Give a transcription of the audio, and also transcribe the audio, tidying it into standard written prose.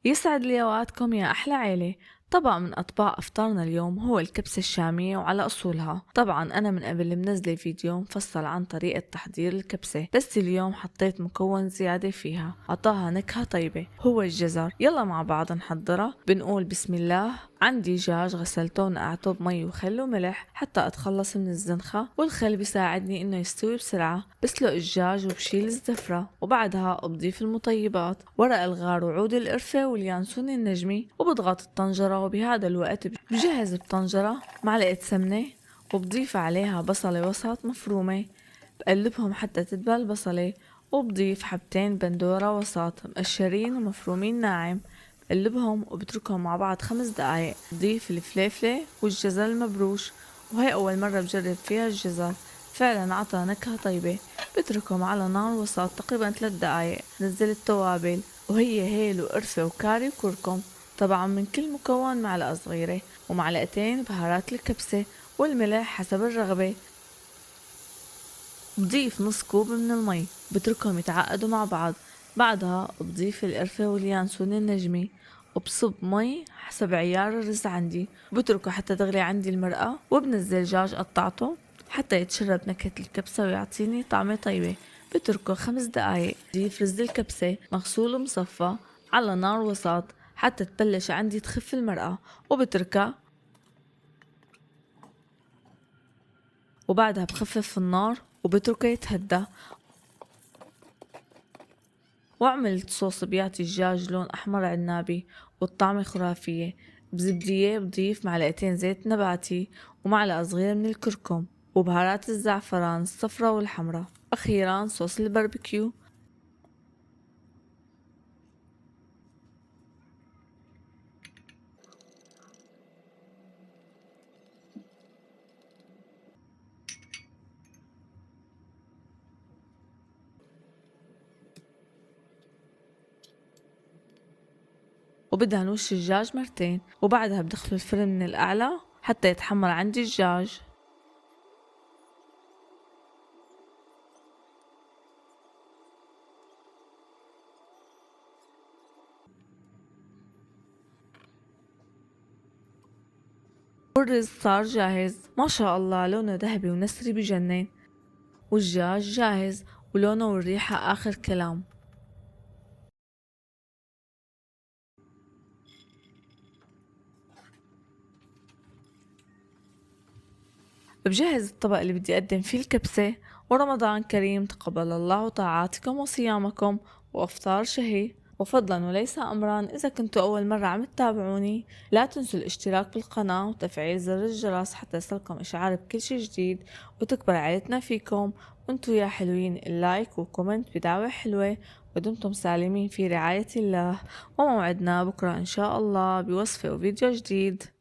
يسعد لي اوقاتكم يا احلى عيلة. طبق من اطباق افطارنا اليوم هو الكبسة الشامية وعلى اصولها. طبعا انا من قبل منزلة فيديو مفصل عن طريقة تحضير الكبسة، بس اليوم حطيت مكون زيادة فيها عطاها نكهة طيبة، هو الجزر. يلا مع بعض نحضرها. بنقول بسم الله. عندي دجاج غسلته ونقعته بمي وخل وملح حتى اتخلص من الزنخة، والخل بيساعدني انه يستوي بسرعة. بسلق الدجاج وبشيل الزفرة، وبعدها بضيف المطيبات، ورق الغار وعود القرفة واليانسون النجمي، وبضغط الطنجرة. وبهذا الوقت بجهز بطنجرة معلقة سمنة، وبضيف عليها بصلة وسط مفرومة، بقلبهم حتى تدبل البصلة، وبضيف حبتين بندورة وسط مقشرين ومفرومين ناعم، بقلبهم وبتركهم مع بعض 5 دقايق. بضيف الفليفلة والجزر المبروش، وهي أول مرة بجرب فيها الجزر، فعلا عطى نكهة طيبة. بتركهم على نار وسط تقريبا 3 دقايق. نزل التوابل، وهي هيل وقرفة وكاري وكركم، طبعا من كل مكون معلقة صغيرة، ومعلقتين بهارات الكبسة والملح حسب الرغبة. بضيف نص كوب من المي، بتركهم يتعقدوا مع بعض. بعدها بضيف القرفة واليانسون النجمي، وبصب مي حسب عيار الرز عندي، بتركه حتى تغلي عندي المرقة، وبنزل دجاج قطعته حتى يتشرب نكهة الكبسة ويعطيني طعمة طيبة. بتركه 5 دقايق. بضيف رز الكبسة مغسول ومصفى على نار وسط حتى تبلش عندي تخف المرقة، وبتركها. وبعدها بخفف النار وبتركه يتهدى. وعملت صوص بيعطي الدجاج لون أحمر عنابي والطعمة خرافية. بزبدية بضيف معلقتين زيت نباتي ومعلقة صغيرة من الكركم وبهارات الزعفران الصفرا والحمرا. أخيرا صوص الباربيكيو. وبدهن وش الدجاج مرتين، وبعدها بدخل الفرن من الأعلى حتى يتحمر عندي الدجاج. والرز صار جاهز، ما شاء الله لونه ذهبي ونسري بجنن. والدجاج جاهز ولونه والريحة آخر كلام. بجهز الطبق اللي بدي أقدم فيه الكبسة. ورمضان كريم، تقبل الله طاعاتكم وصيامكم، وأفطار شهي. وفضلا وليس أمرا، إذا كنتوا أول مرة عم تتابعوني لا تنسوا الاشتراك بالقناة وتفعيل زر الجرس حتى يصلكم إشعار بكل شي جديد، وتكبر عائلتنا فيكم. وانتوا يا حلوين، اللايك وكومنت بدعوة حلوة. ودمتم سالمين في رعاية الله، وموعدنا بكرة إن شاء الله بوصفة وفيديو جديد.